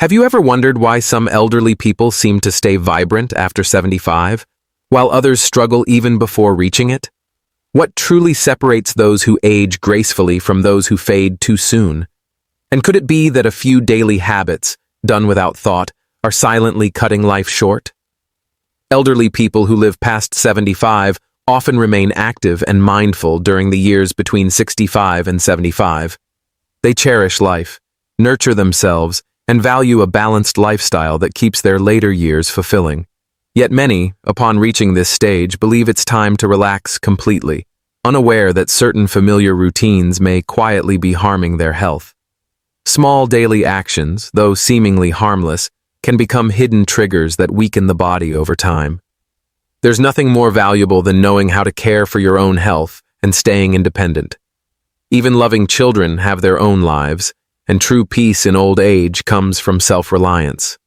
Have you ever wondered why some elderly people seem to stay vibrant after 75, while others struggle even before reaching it? What truly separates those who age gracefully from those who fade too soon? And could it be that a few daily habits, done without thought, are silently cutting life short? Elderly people who live past 75 often remain active and mindful during the years between 65 and 75. They cherish life, nurture themselves, and value a balanced lifestyle that keeps their later years fulfilling. Yet many, upon reaching this stage, believe it's time to relax completely, unaware that certain familiar routines may quietly be harming their health. Small daily actions, though seemingly harmless, can become hidden triggers that weaken the body over time. There's nothing more valuable than knowing how to care for your own health and staying independent. Even loving children have their own lives, and true peace in old age comes from self-reliance.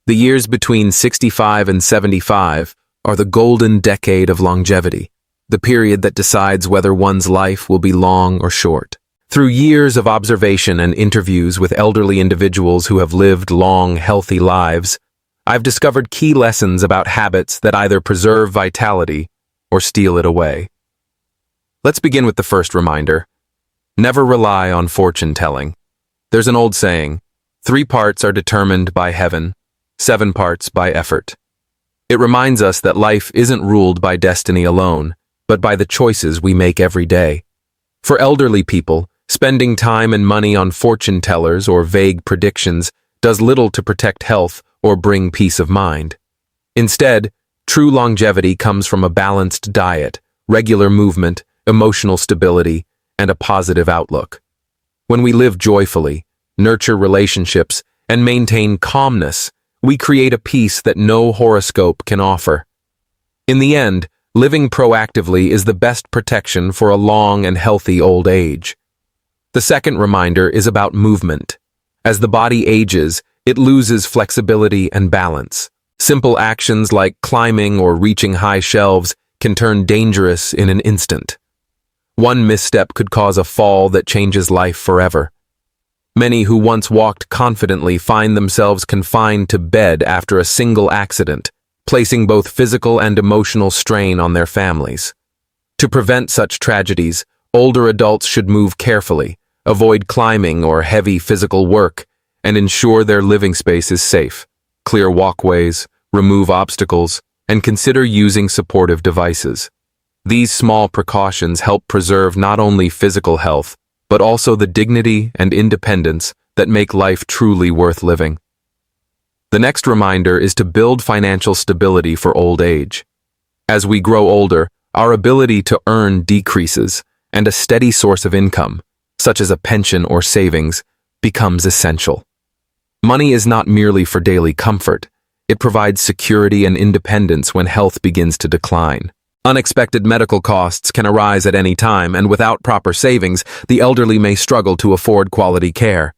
The years between 65 and 75 are the golden decade of longevity, the period that decides whether one's life will be long or short. Through years of observation and interviews with elderly individuals who have lived long, healthy lives, I've discovered key lessons about habits that either preserve vitality or steal it away. Let's begin with the first reminder. Never rely on fortune-telling. There's an old saying, 3 parts are determined by heaven, 7 parts by effort. It reminds us that life isn't ruled by destiny alone, but by the choices we make every day. For elderly people, spending time and money on fortune-tellers or vague predictions does little to protect health or bring peace of mind. Instead, true longevity comes from a balanced diet, regular movement, emotional stability, and a positive outlook. When we live joyfully, nurture relationships, and maintain calmness, we create a peace that no horoscope can offer. In the end, living proactively is the best protection for a long and healthy old age. The second reminder is about movement. As the body ages, it loses flexibility and balance. Simple actions like climbing or reaching high shelves can turn dangerous in an instant. One misstep could cause a fall that changes life forever. Many who once walked confidently find themselves confined to bed after a single accident, placing both physical and emotional strain on their families. To prevent such tragedies, older adults should move carefully, avoid climbing or heavy physical work, and ensure their living space is safe. Clear walkways, remove obstacles, and consider using supportive devices. These small precautions help preserve not only physical health, but also the dignity and independence that make life truly worth living. The next reminder is to build financial stability for old age. As we grow older, our ability to earn decreases, and a steady source of income, such as a pension or savings, becomes essential. Money is not merely for daily comfort. It provides security and independence when health begins to decline. Unexpected medical costs can arise at any time, and without proper savings, the elderly may struggle to afford quality care.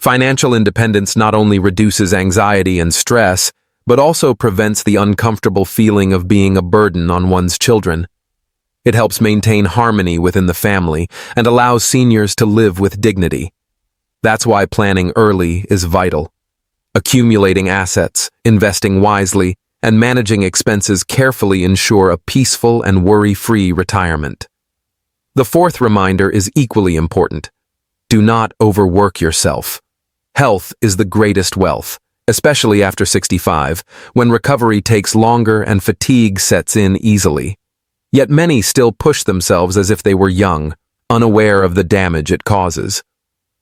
Financial independence not only reduces anxiety and stress, but also prevents the uncomfortable feeling of being a burden on one's children. It helps maintain harmony within the family and allows seniors to live with dignity. That's why planning early is vital. Accumulating assets, investing wisely, and managing expenses carefully ensure a peaceful and worry-free retirement. The fourth reminder is equally important. Do not overwork yourself. Health is the greatest wealth, especially after 65, when recovery takes longer and fatigue sets in easily. Yet many still push themselves as if they were young, unaware of the damage it causes.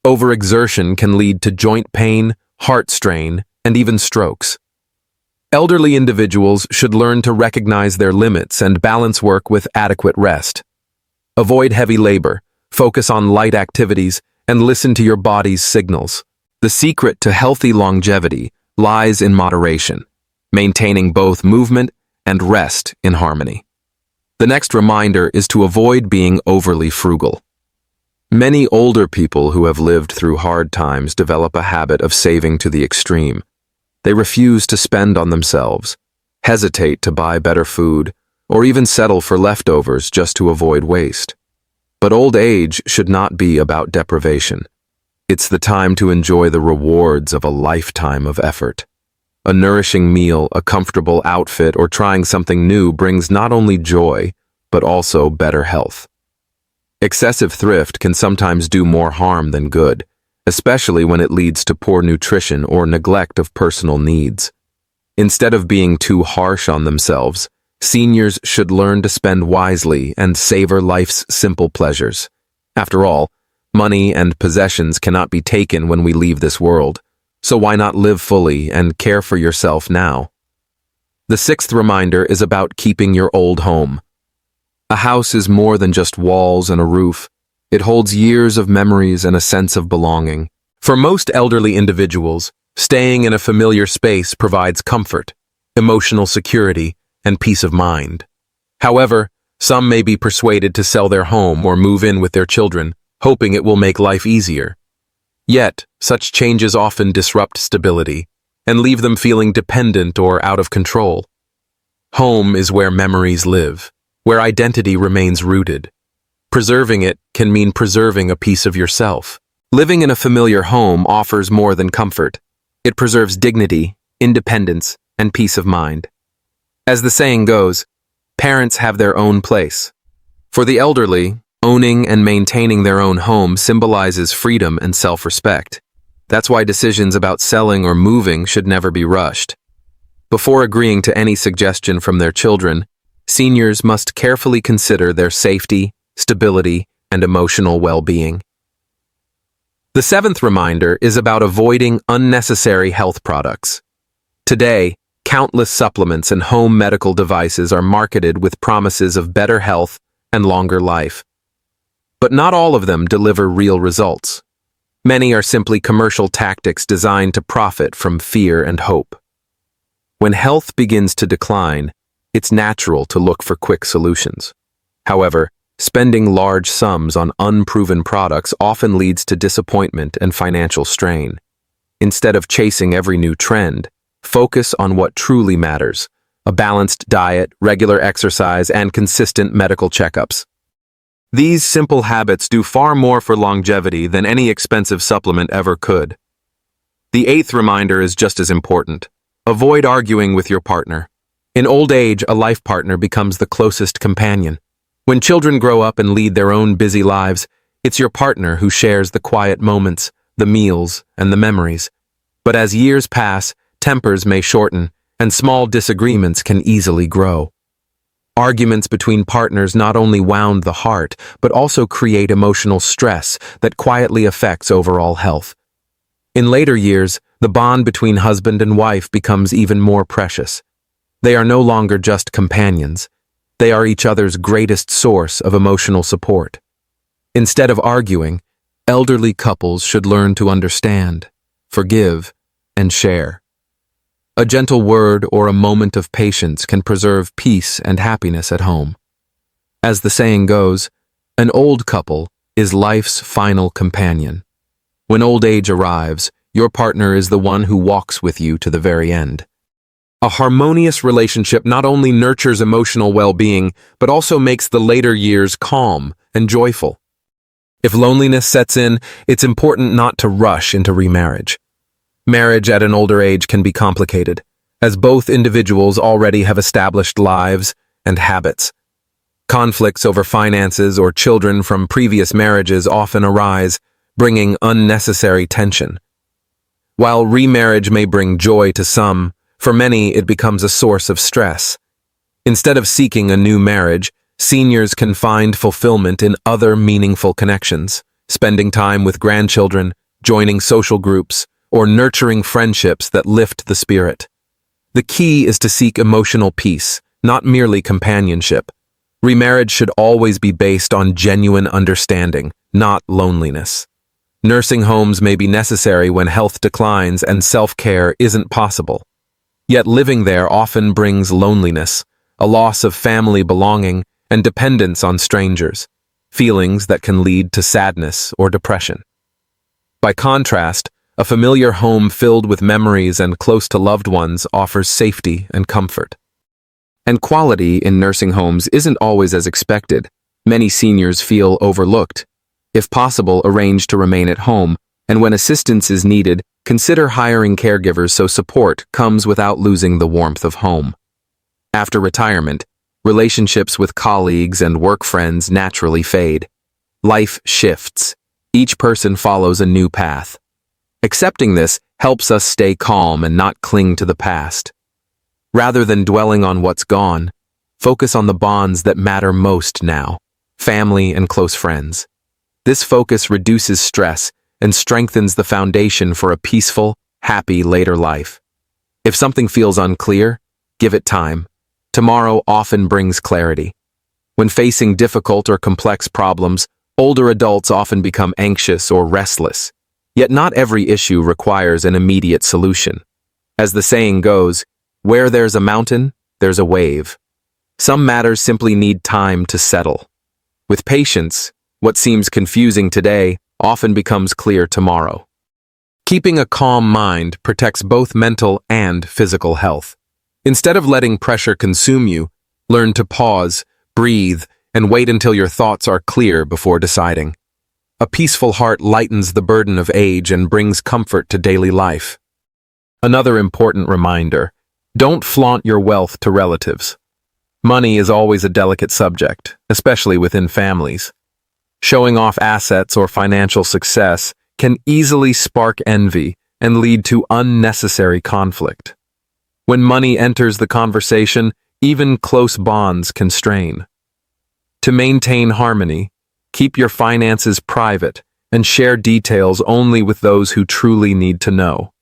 Overexertion can lead to joint pain, heart strain, and even strokes. Elderly individuals should learn to recognize their limits and balance work with adequate rest. Avoid heavy labor, focus on light activities, and listen to your body's signals. The secret to healthy longevity lies in moderation, maintaining both movement and rest in harmony. The next reminder is to avoid being overly frugal. Many older people who have lived through hard times develop a habit of saving to the extreme. They refuse to spend on themselves, hesitate to buy better food, or even settle for leftovers just to avoid waste. But old age should not be about deprivation. It's the time to enjoy the rewards of a lifetime of effort. A nourishing meal, a comfortable outfit, or trying something new brings not only joy, but also better health. Excessive thrift can sometimes do more harm than good, especially when it leads to poor nutrition or neglect of personal needs. Instead of being too harsh on themselves, seniors should learn to spend wisely and savor life's simple pleasures. After all, money and possessions cannot be taken when we leave this world, so why not live fully and care for yourself now? The sixth reminder is about keeping your old home. A house is more than just walls and a roof. It holds years of memories and a sense of belonging. For most elderly individuals, staying in a familiar space provides comfort, emotional security, and peace of mind. However, some may be persuaded to sell their home or move in with their children, hoping it will make life easier. Yet, such changes often disrupt stability and leave them feeling dependent or out of control. Home is where memories live, where identity remains rooted. Preserving it can mean preserving a piece of yourself. Living in a familiar home offers more than comfort. It preserves dignity, independence, and peace of mind. As the saying goes, parents have their own place. For the elderly, owning and maintaining their own home symbolizes freedom and self-respect. That's why decisions about selling or moving should never be rushed. Before agreeing to any suggestion from their children, seniors must carefully consider their safety, stability, and emotional well-being. The seventh reminder is about avoiding unnecessary health products. Today, countless supplements and home medical devices are marketed with promises of better health and longer life. But not all of them deliver real results. Many are simply commercial tactics designed to profit from fear and hope. When health begins to decline, it's natural to look for quick solutions. However, spending large sums on unproven products often leads to disappointment and financial strain. Instead of chasing every new trend, focus on what truly matters: a balanced diet, regular exercise, and consistent medical checkups. These simple habits do far more for longevity than any expensive supplement ever could. The eighth reminder is just as important. Avoid arguing with your partner. In old age, a life partner becomes the closest companion. When children grow up and lead their own busy lives, it's your partner who shares the quiet moments, the meals, and the memories. But as years pass, tempers may shorten, and small disagreements can easily grow. Arguments between partners not only wound the heart, but also create emotional stress that quietly affects overall health. In later years, the bond between husband and wife becomes even more precious. They are no longer just companions. They are each other's greatest source of emotional support. Instead of arguing, elderly couples should learn to understand, forgive, and share. A gentle word or a moment of patience can preserve peace and happiness at home. As the saying goes, an old couple is life's final companion. When old age arrives, your partner is the one who walks with you to the very end. A harmonious relationship not only nurtures emotional well-being, but also makes the later years calm and joyful. If loneliness sets in, it's important not to rush into remarriage. Marriage at an older age can be complicated, as both individuals already have established lives and habits. Conflicts over finances or children from previous marriages often arise, bringing unnecessary tension. While remarriage may bring joy to some, for many it becomes a source of stress. Instead of seeking a new marriage, seniors can find fulfillment in other meaningful connections, spending time with grandchildren, joining social groups, or nurturing friendships that lift the spirit. The key is to seek emotional peace, not merely companionship. Remarriage should always be based on genuine understanding, not loneliness. Nursing homes may be necessary when health declines and self-care isn't possible. Yet living there often brings loneliness, a loss of family belonging, and dependence on strangers, feelings that can lead to sadness or depression. By contrast, a familiar home filled with memories and close to loved ones offers safety and comfort. And quality in nursing homes isn't always as expected. Many seniors feel overlooked. If possible, arrange to remain at home, And when assistance is needed, consider hiring caregivers so support comes without losing the warmth of home. After retirement, relationships with colleagues and work friends naturally fade. Life shifts. Each person follows a new path. Accepting this helps us stay calm and not cling to the past. Rather than dwelling on what's gone, focus on the bonds that matter most now, family and close friends. This focus reduces stress and strengthens the foundation for a peaceful, happy later life. If something feels unclear, give it time. Tomorrow often brings clarity. When facing difficult or complex problems, older adults often become anxious or restless. Yet not every issue requires an immediate solution. As the saying goes, where there's a mountain, there's a wave. Some matters simply need time to settle. With patience, what seems confusing today often becomes clear tomorrow. Keeping a calm mind protects both mental and physical health. Instead of letting pressure consume you, learn to pause, breathe, and wait until your thoughts are clear before deciding. A peaceful heart lightens the burden of age and brings comfort to daily life. Another important reminder: don't flaunt your wealth to relatives. Money is always a delicate subject, especially within families. Showing off assets or financial success can easily spark envy and lead to unnecessary conflict. When money enters the conversation, even close bonds can strain. To maintain harmony, keep your finances private and share details only with those who truly need to know.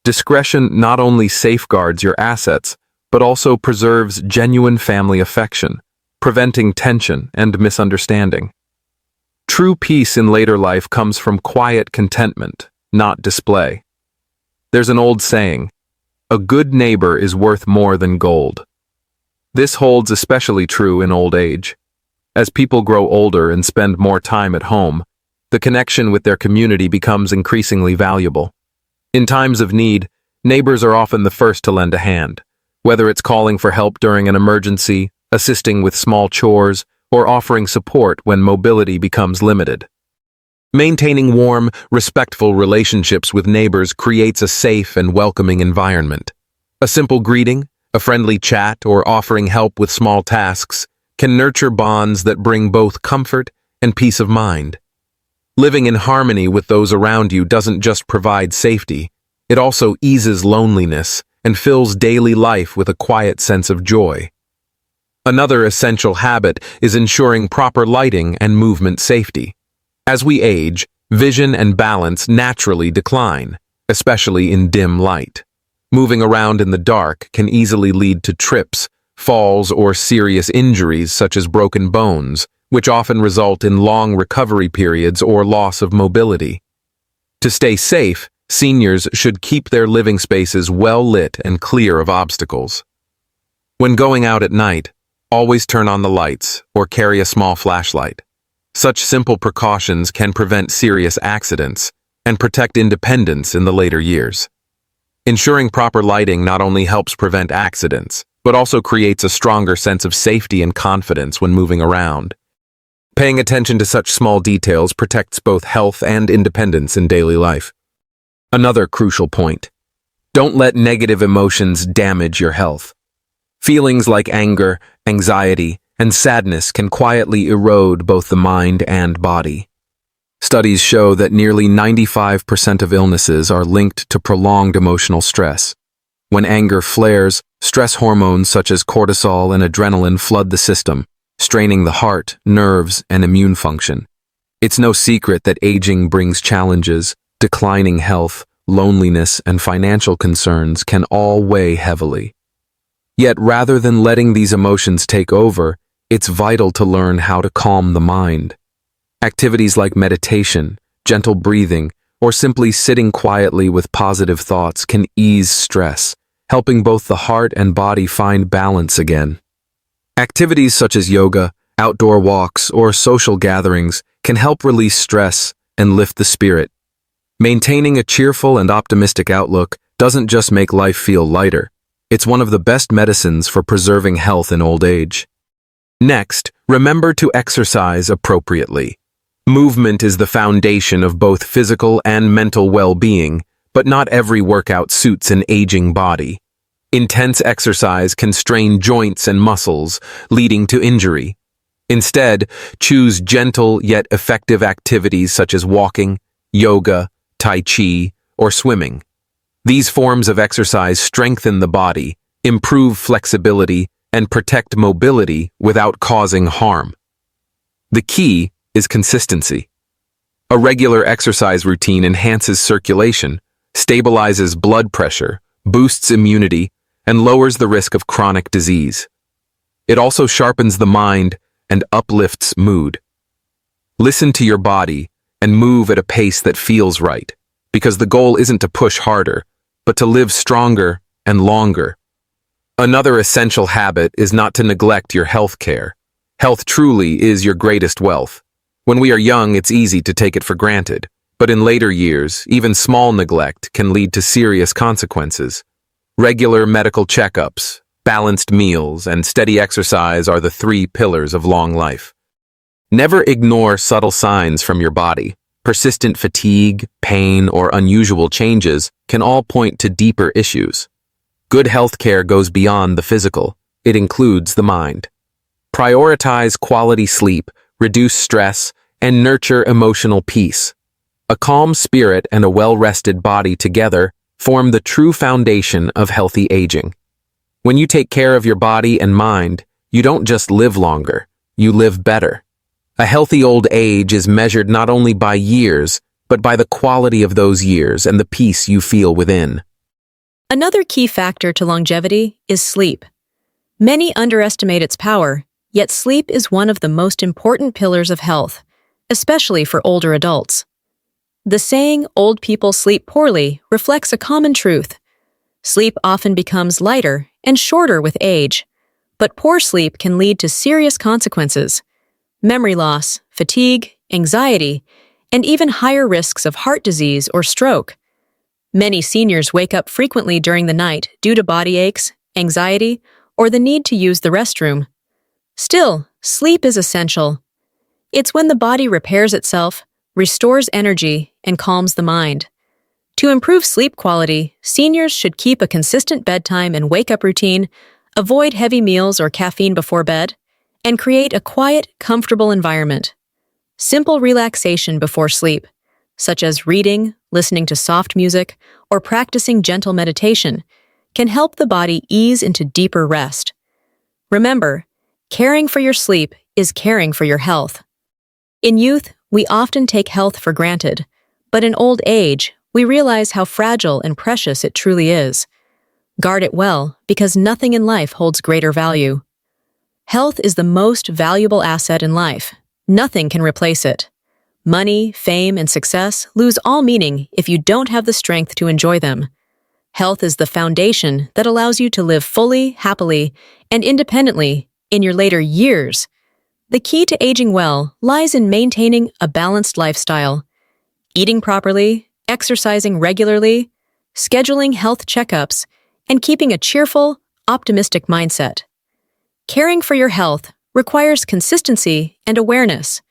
Discretion not only safeguards your assets, but also preserves genuine family affection, preventing tension and misunderstanding. True peace in later life comes from quiet contentment, not display. There's an old saying, "A good neighbor is worth more than gold." This holds especially true in old age. As people grow older and spend more time at home, the connection with their community becomes increasingly valuable. In times of need, neighbors are often the first to lend a hand, whether it's calling for help during an emergency, assisting with small chores, or offering support when mobility becomes limited. Maintaining warm, respectful relationships with neighbors creates a safe and welcoming environment. A simple greeting, a friendly chat, or offering help with small tasks can nurture bonds that bring both comfort and peace of mind. Living in harmony with those around you doesn't just provide safety, it also eases loneliness and fills daily life with a quiet sense of joy. Another essential habit is ensuring proper lighting and movement safety. As we age, vision and balance naturally decline, especially in dim light. Moving around in the dark can easily lead to trips, falls, or serious injuries such as broken bones, which often result in long recovery periods or loss of mobility. To stay safe, seniors should keep their living spaces well lit and clear of obstacles. When going out at night, always turn on the lights or carry a small flashlight. Such simple precautions can prevent serious accidents and protect independence in the later years. Ensuring proper lighting not only helps prevent accidents, but also creates a stronger sense of safety and confidence when moving around. Paying attention to such small details protects both health and independence in daily life. Another crucial point: don't let negative emotions damage your health. Feelings like anger, anxiety, and sadness can quietly erode both the mind and body. Studies show that nearly 95% of illnesses are linked to prolonged emotional stress. When anger flares, stress hormones such as cortisol and adrenaline flood the system, straining the heart, nerves, and immune function. It's no secret that aging brings challenges. Declining health, loneliness, and financial concerns can all weigh heavily. Yet rather than letting these emotions take over, it's vital to learn how to calm the mind. Activities like meditation, gentle breathing, or simply sitting quietly with positive thoughts can ease stress, helping both the heart and body find balance again. Activities such as yoga, outdoor walks, or social gatherings can help release stress and lift the spirit. Maintaining a cheerful and optimistic outlook doesn't just make life feel lighter, it's one of the best medicines for preserving health in old age. Next, remember to exercise appropriately. Movement is the foundation of both physical and mental well-being, but not every workout suits an aging body. Intense exercise can strain joints and muscles, leading to injury. Instead, choose gentle yet effective activities such as walking, yoga, tai chi, or swimming. These forms of exercise strengthen the body, improve flexibility, and protect mobility without causing harm. The key is consistency. A regular exercise routine enhances circulation, stabilizes blood pressure, boosts immunity, and lowers the risk of chronic disease. It also sharpens the mind and uplifts mood. Listen to your body and move at a pace that feels right, because the goal isn't to push harder, but to live stronger and longer. Another essential habit is not to neglect your health care. Health truly is your greatest wealth. When we are young, it's easy to take it for granted, but in later years, even small neglect can lead to serious consequences. Regular medical checkups, balanced meals, and steady exercise are the 3 pillars of long life. Never ignore subtle signs from your body. Persistent fatigue, pain, or unusual changes can all point to deeper issues. Good health care goes beyond the physical. It includes the mind. Prioritize quality sleep, reduce stress, and nurture emotional peace. A calm spirit and a well-rested body together form the true foundation of healthy aging. When you take care of your body and mind, you don't just live longer, you live better. A healthy old age is measured not only by years, but by the quality of those years and the peace you feel within. Another key factor to longevity is sleep. Many underestimate its power, yet sleep is one of the most important pillars of health, especially for older adults. The saying, "old people sleep poorly," reflects a common truth. Sleep often becomes lighter and shorter with age, but poor sleep can lead to serious consequences: memory loss, fatigue, anxiety, and even higher risks of heart disease or stroke. Many seniors wake up frequently during the night due to body aches, anxiety, or the need to use the restroom. Still, sleep is essential. It's when the body repairs itself, restores energy, and calms the mind. To improve sleep quality, seniors should keep a consistent bedtime and wake-up routine, avoid heavy meals or caffeine before bed, and create a quiet, comfortable environment. Simple relaxation before sleep, such as reading, listening to soft music, or practicing gentle meditation, can help the body ease into deeper rest. Remember, caring for your sleep is caring for your health. In youth, we often take health for granted, but in old age, we realize how fragile and precious it truly is. Guard it well, because nothing in life holds greater value. Health is the most valuable asset in life. Nothing can replace it. Money, fame, and success lose all meaning if you don't have the strength to enjoy them. Health is the foundation that allows you to live fully, happily, and independently in your later years. The key to aging well lies in maintaining a balanced lifestyle, eating properly, exercising regularly, scheduling health checkups, and keeping a cheerful, optimistic mindset. Caring for your health requires consistency and awareness.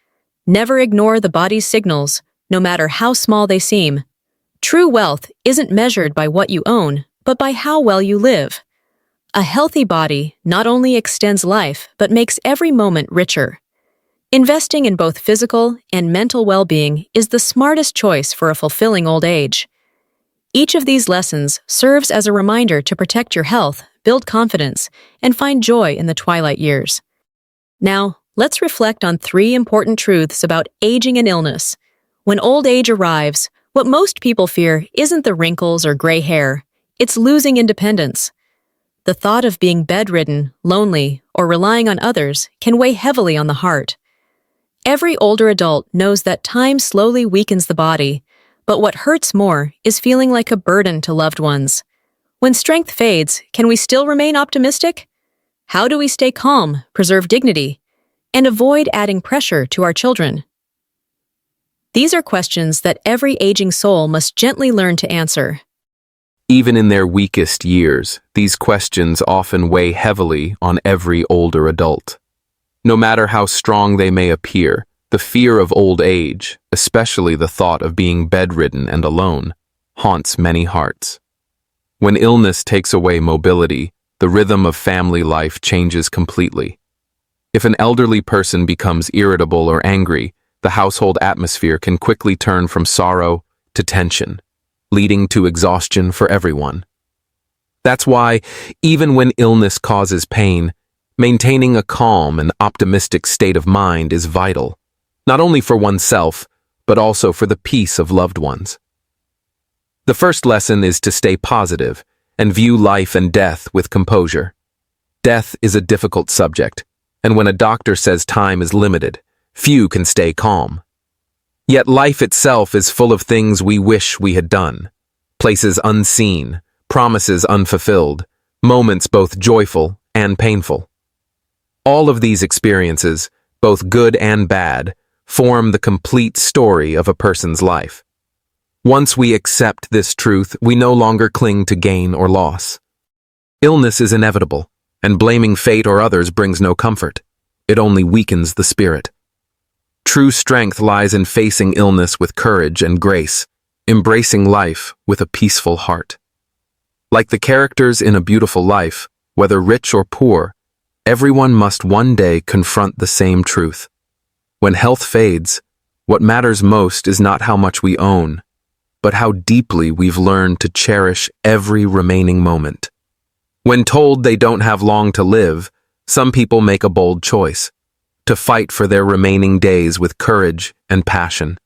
Never ignore the body's signals, no matter how small they seem. True wealth isn't measured by what you own, but by how well you live. A healthy body not only extends life, but makes every moment richer. Investing in both physical and mental well-being is the smartest choice for a fulfilling old age. Each of these lessons serves as a reminder to protect your health, build confidence, and find joy in the twilight years. Now, let's reflect on 3 important truths about aging and illness. When old age arrives, what most people fear isn't the wrinkles or gray hair, it's losing independence. The thought of being bedridden, lonely, or relying on others can weigh heavily on the heart. Every older adult knows that time slowly weakens the body, but what hurts more is feeling like a burden to loved ones. When strength fades, can we still remain optimistic? How do we stay calm, preserve dignity, and avoid adding pressure to our children? These are questions that every aging soul must gently learn to answer. Even in their weakest years, these questions often weigh heavily on every older adult. No matter how strong they may appear, The fear of old age, especially the thought of being bedridden and alone, haunts many hearts. When illness takes away mobility, the rhythm of family life changes completely. If an elderly person becomes irritable or angry, the household atmosphere can quickly turn from sorrow to tension, leading to exhaustion for everyone. That's why, even when illness causes pain, maintaining a calm and optimistic state of mind is vital, not only for oneself, but also for the peace of loved ones. The first lesson is to stay positive and view life and death with composure. Death is a difficult subject, and when a doctor says time is limited, few can stay calm. Yet life itself is full of things we wish we had done, places unseen, promises unfulfilled, moments both joyful and painful. All of these experiences, both good and bad, form the complete story of a person's life. Once we accept this truth, we no longer cling to gain or loss. Illness is inevitable, and blaming fate or others brings no comfort. It only weakens the spirit. True strength lies in facing illness with courage and grace, embracing life with a peaceful heart. Like the characters in A Beautiful Life, whether rich or poor, everyone must one day confront the same truth. When health fades, what matters most is not how much we own, but how deeply we've learned to cherish every remaining moment. When told they don't have long to live, some people make a bold choice, to fight for their remaining days with courage and passion.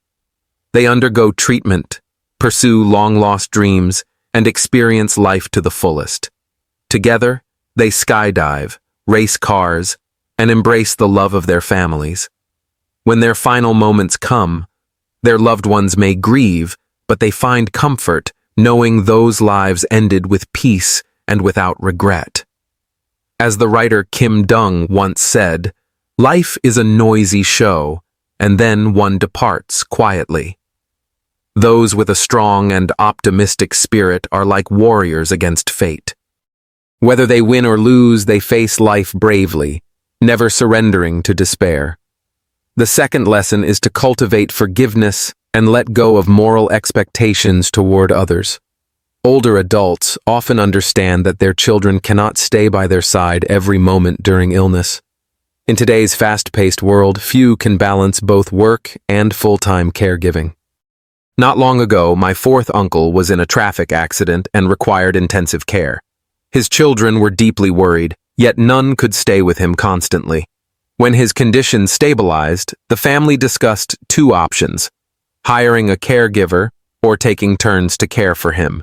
They undergo treatment, pursue long-lost dreams, and experience life to the fullest. Together, they skydive, race cars, and embrace the love of their families. When their final moments come, their loved ones may grieve, but they find comfort knowing those lives ended with peace and without regret. As the writer Kim Dung once said, "Life is a noisy show, and then one departs quietly." Those with a strong and optimistic spirit are like warriors against fate. Whether they win or lose, they face life bravely, never surrendering to despair. The second lesson is to cultivate forgiveness and let go of moral expectations toward others. Older adults often understand that their children cannot stay by their side every moment during illness. In today's fast-paced world, few can balance both work and full-time caregiving. Not long ago, my fourth uncle was in a traffic accident and required intensive care. His children were deeply worried, yet none could stay with him constantly. When his condition stabilized, the family discussed two options: hiring a caregiver or taking turns to care for him.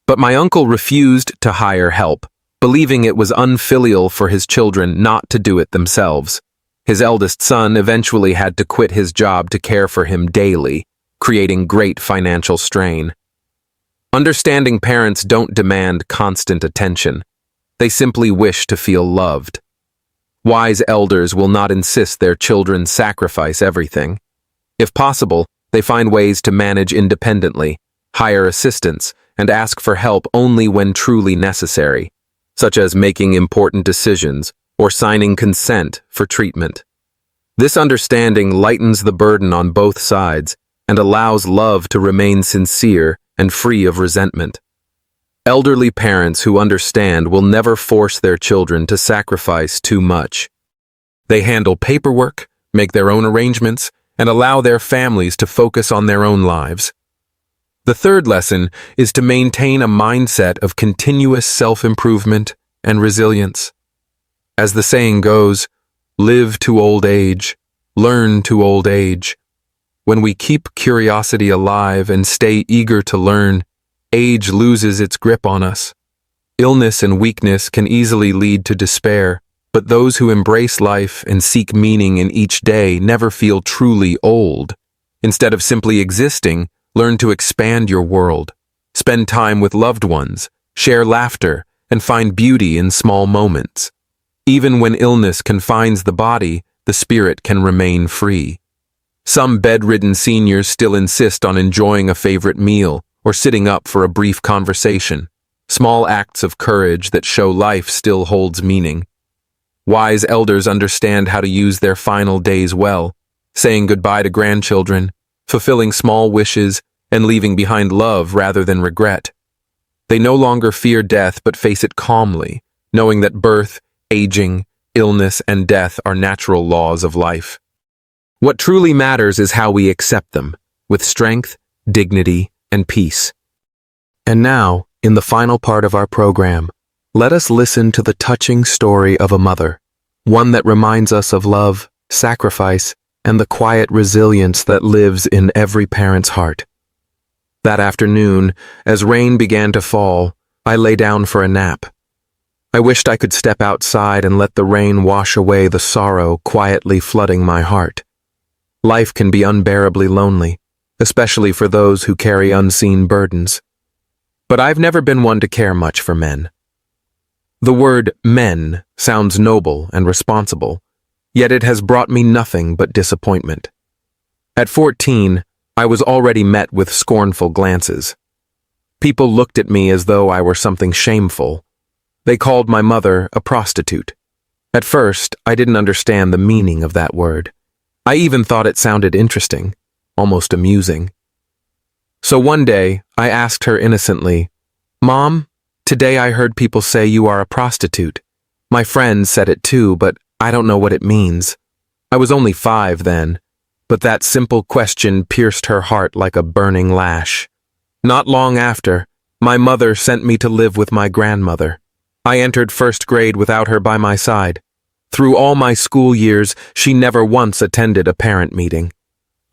But my uncle refused to hire help, believing it was unfilial for his children not to do it themselves. His eldest son eventually had to quit his job to care for him daily, creating great financial strain. Understanding parents don't demand constant attention. They simply wish to feel loved. Wise elders will not insist their children sacrifice everything. If possible, they find ways to manage independently, hire assistance, and ask for help only when truly necessary, such as making important decisions or signing consent for treatment. This understanding lightens the burden on both sides and allows love to remain sincere and free of resentment. Elderly parents who understand will never force their children to sacrifice too much. They handle paperwork, make their own arrangements, and allow their families to focus on their own lives. The third lesson is to maintain a mindset of continuous self-improvement and resilience. As the saying goes, live to old age, learn to old age. When we keep curiosity alive and stay eager to learn, age loses its grip on us. Illness and weakness can easily lead to despair, but those who embrace life and seek meaning in each day never feel truly old. Instead of simply existing, learn to expand your world. Spend time with loved ones, share laughter, and find beauty in small moments. Even when illness confines the body, the spirit can remain free. Some bedridden seniors still insist on enjoying a favorite meal or sitting up for a brief conversation, small acts of courage that show life still holds meaning. Wise elders understand how to use their final days well, saying goodbye to grandchildren, fulfilling small wishes, and leaving behind love rather than regret. They no longer fear death but face it calmly, knowing that birth, aging, illness, and death are natural laws of life. What truly matters is how we accept them, with strength, dignity, and peace. And now, in the final part of our program, let us listen to the touching story of a mother, one that reminds us of love, sacrifice, and the quiet resilience that lives in every parent's heart. That afternoon, as rain began to fall, I lay down for a nap. I wished I could step outside and let the rain wash away the sorrow quietly flooding my heart. Life can be unbearably lonely, especially for those who carry unseen burdens. But I've never been one to care much for men. The word men sounds noble and responsible, yet it has brought me nothing but disappointment. At 14, I was already met with scornful glances. People looked at me as though I were something shameful. They called my mother a prostitute. At first, I didn't understand the meaning of that word. I even thought it sounded interesting, almost amusing. So one day, I asked her innocently, "Mom, today I heard people say you are a prostitute. My friends said it too, but I don't know what it means." I was only 5 then, but that simple question pierced her heart like a burning lash. Not long after, my mother sent me to live with my grandmother. I entered first grade without her by my side. Through all my school years, she never once attended a parent meeting.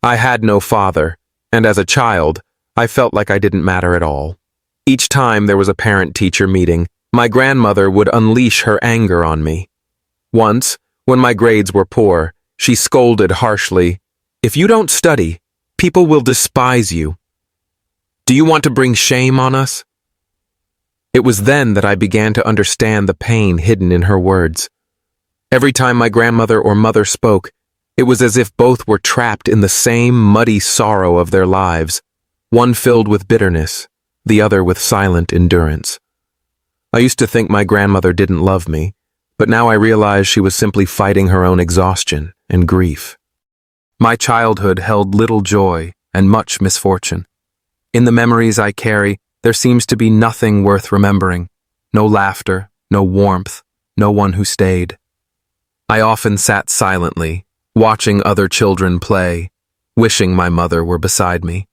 I had no father, and as a child, I felt like I didn't matter at all. Each time there was a parent-teacher meeting, my grandmother would unleash her anger on me. Once, when my grades were poor, she scolded harshly, "If you don't study, people will despise you. Do you want to bring shame on us?" It was then that I began to understand the pain hidden in her words. Every time my grandmother or mother spoke, it was as if both were trapped in the same muddy sorrow of their lives, one filled with bitterness, the other with silent endurance. I used to think my grandmother didn't love me, but now I realize she was simply fighting her own exhaustion and grief. My childhood held little joy and much misfortune. In the memories I carry, there seems to be nothing worth remembering. No laughter, no warmth, no one who stayed. I often sat silently, watching other children play, wishing my mother were beside me.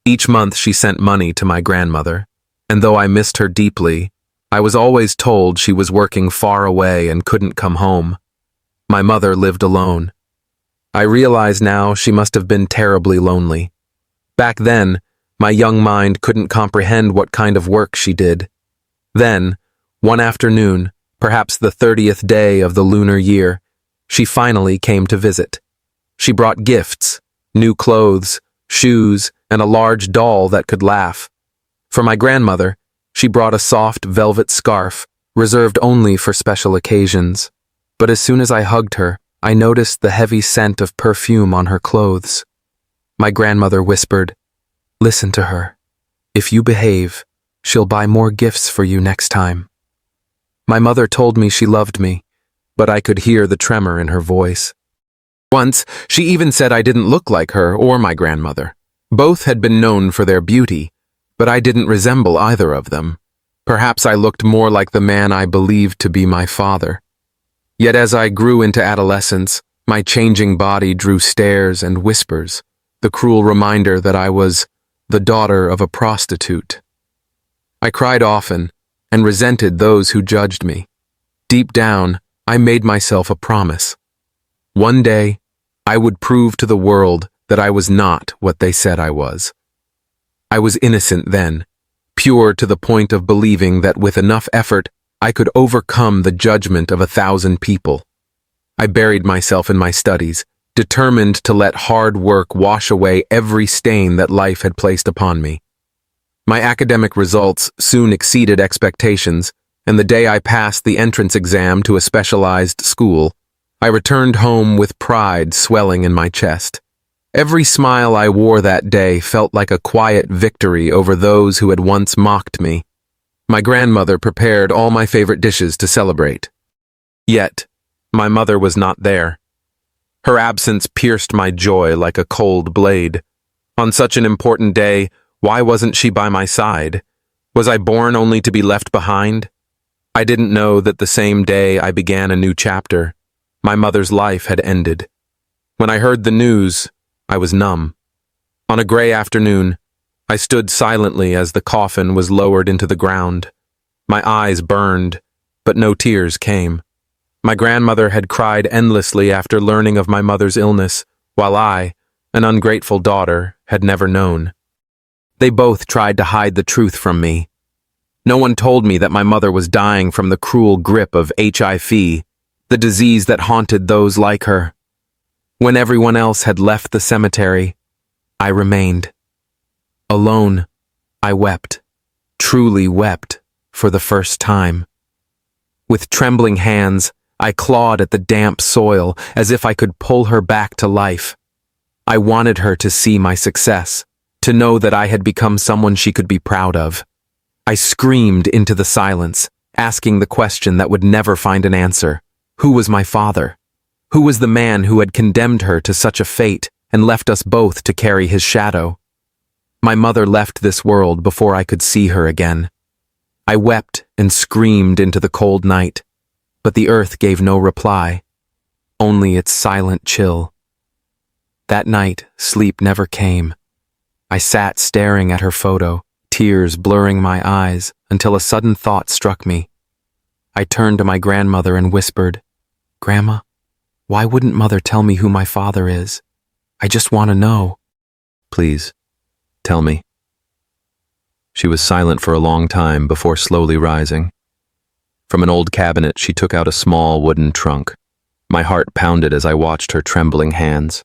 Each month she sent money to my grandmother, and though I missed her deeply, I was always told she was working far away and couldn't come home. My mother lived alone. I realize now she must have been terribly lonely. Back then, my young mind couldn't comprehend what kind of work she did. Then, one afternoon, perhaps the 30th day of the lunar year, she finally came to visit. She brought gifts, new clothes, shoes, and a large doll that could laugh. For my grandmother, she brought a soft velvet scarf, reserved only for special occasions. But as soon as I hugged her, I noticed the heavy scent of perfume on her clothes. My grandmother whispered, "Listen to her. If you behave, she'll buy more gifts for you next time." My mother told me she loved me, but I could hear the tremor in her voice. Once, she even said I didn't look like her or my grandmother. Both had been known for their beauty, but I didn't resemble either of them. Perhaps I looked more like the man I believed to be my father. Yet as I grew into adolescence, my changing body drew stares and whispers, the cruel reminder that I was the daughter of a prostitute. I cried often and resented those who judged me. Deep down, I made myself a promise. One day, I would prove to the world that I was not what they said I was. I was innocent then, pure to the point of believing that with enough effort, I could overcome the judgment of 1,000 people. I buried myself in my studies, determined to let hard work wash away every stain that life had placed upon me. My academic results soon exceeded expectations, and the day I passed the entrance exam to a specialized school, I returned home with pride swelling in my chest. Every smile I wore that day felt like a quiet victory over those who had once mocked me. My grandmother prepared all my favorite dishes to celebrate. Yet, my mother was not there. Her absence pierced my joy like a cold blade. On such an important day, why wasn't she by my side? Was I born only to be left behind? I didn't know that the same day I began a new chapter. My mother's life had ended. When I heard the news, I was numb. On a gray afternoon, I stood silently as the coffin was lowered into the ground. My eyes burned, but no tears came. My grandmother had cried endlessly after learning of my mother's illness, while I, an ungrateful daughter, had never known. They both tried to hide the truth from me. No one told me that my mother was dying from the cruel grip of HIV, the disease that haunted those like her. When everyone else had left the cemetery, I remained. Alone, I wept, truly wept, for the first time. With trembling hands, I clawed at the damp soil as if I could pull her back to life. I wanted her to see my success, to know that I had become someone she could be proud of. I screamed into the silence, asking the question that would never find an answer. Who was my father? Who was the man who had condemned her to such a fate and left us both to carry his shadow? My mother left this world before I could see her again. I wept and screamed into the cold night, but the earth gave no reply, only its silent chill. That night, sleep never came. I sat staring at her photo, tears blurring my eyes, until a sudden thought struck me. I turned to my grandmother and whispered, "Grandma, why wouldn't Mother tell me who my father is? I just want to know." "Please, tell me." She was silent for a long time before slowly rising. From an old cabinet, she took out a small wooden trunk. My heart pounded as I watched her trembling hands.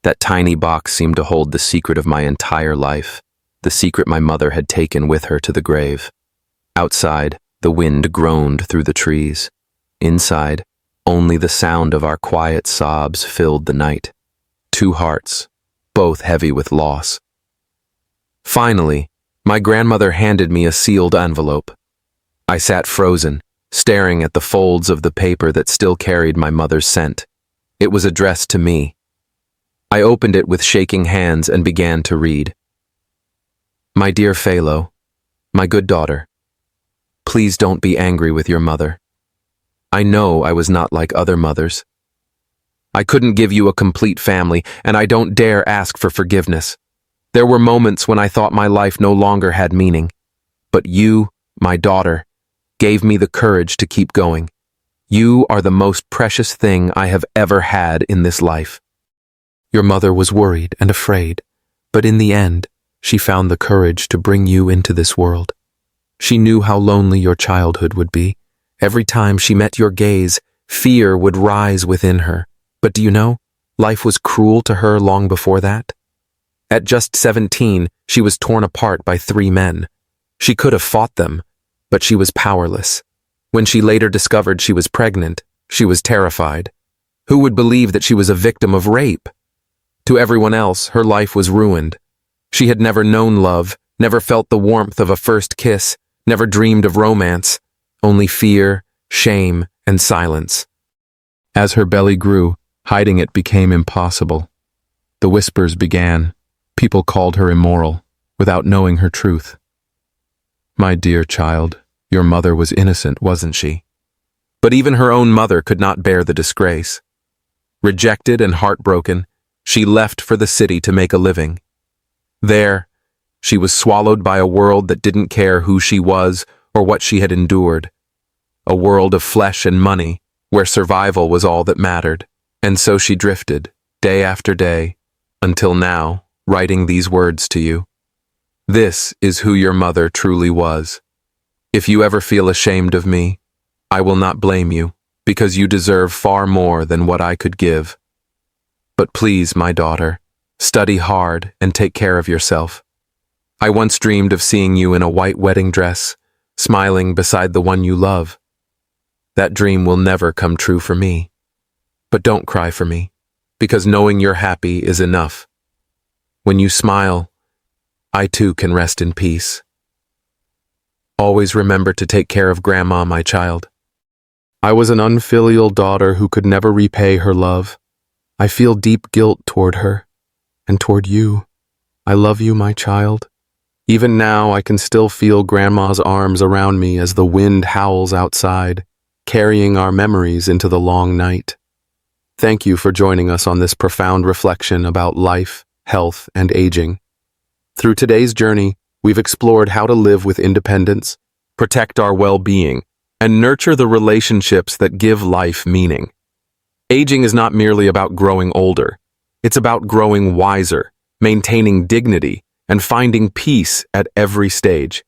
That tiny box seemed to hold the secret of my entire life, the secret my mother had taken with her to the grave. Outside, the wind groaned through the trees. Inside, only the sound of our quiet sobs filled the night. Two hearts, both heavy with loss. Finally, my grandmother handed me a sealed envelope. I sat frozen, staring at the folds of the paper that still carried my mother's scent. It was addressed to me. I opened it with shaking hands and began to read. "My dear Phalo, my good daughter, please don't be angry with your mother. I know I was not like other mothers. I couldn't give you a complete family, and I don't dare ask for forgiveness. There were moments when I thought my life no longer had meaning. But you, my daughter, gave me the courage to keep going. You are the most precious thing I have ever had in this life." Your mother was worried and afraid, but in the end, she found the courage to bring you into this world. She knew how lonely your childhood would be. Every time she met your gaze, fear would rise within her. But do you know, life was cruel to her long before that? At just 17, she was torn apart by 3 men. She could have fought them, but she was powerless. When she later discovered she was pregnant, she was terrified. Who would believe that she was a victim of rape? To everyone else, her life was ruined. She had never known love, never felt the warmth of a first kiss, never dreamed of romance, only fear, shame, and silence. As her belly grew, hiding it became impossible. The whispers began. People called her immoral, without knowing her truth. My dear child, your mother was innocent, wasn't she? But even her own mother could not bear the disgrace. Rejected and heartbroken, she left for the city to make a living. There, she was swallowed by a world that didn't care who she was or what she had endured. A world of flesh and money, where survival was all that mattered. And so she drifted, day after day, until now, writing these words to you. This is who your mother truly was. If you ever feel ashamed of me, I will not blame you, because you deserve far more than what I could give. But please, my daughter, study hard and take care of yourself. I once dreamed of seeing you in a white wedding dress, smiling beside the one you love. That dream will never come true for me. But don't cry for me, because knowing you're happy is enough. When you smile, I too can rest in peace. Always remember to take care of Grandma, my child. I was an unfilial daughter who could never repay her love. I feel deep guilt toward her and toward you. I love you, my child. Even now, I can still feel Grandma's arms around me as the wind howls outside, carrying our memories into the long night. Thank you for joining us on this profound reflection about life, health, and aging. Through today's journey, we've explored how to live with independence, protect our well-being, and nurture the relationships that give life meaning. Aging is not merely about growing older. It's about growing wiser, maintaining dignity, and finding peace at every stage.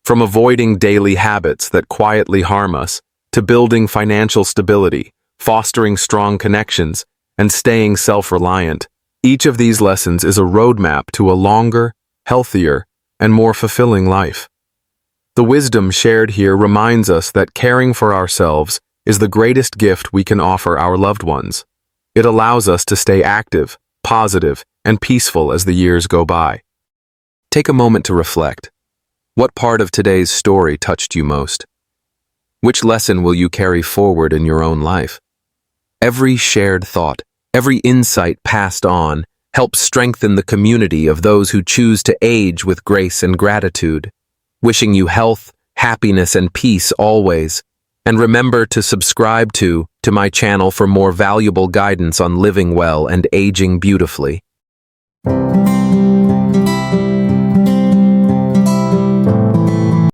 From avoiding daily habits that quietly harm us, to building financial stability, fostering strong connections, and staying self-reliant, each of these lessons is a roadmap to a longer, healthier, and more fulfilling life. The wisdom shared here reminds us that caring for ourselves is the greatest gift we can offer our loved ones. It allows us to stay active, positive, and peaceful as the years go by. Take a moment to reflect. What part of today's story touched you most? Which lesson will you carry forward in your own life? Every shared thought, every insight passed on, helps strengthen the community of those who choose to age with grace and gratitude. Wishing you health, happiness, and peace always. And remember to subscribe to my channel for more valuable guidance on living well and aging beautifully.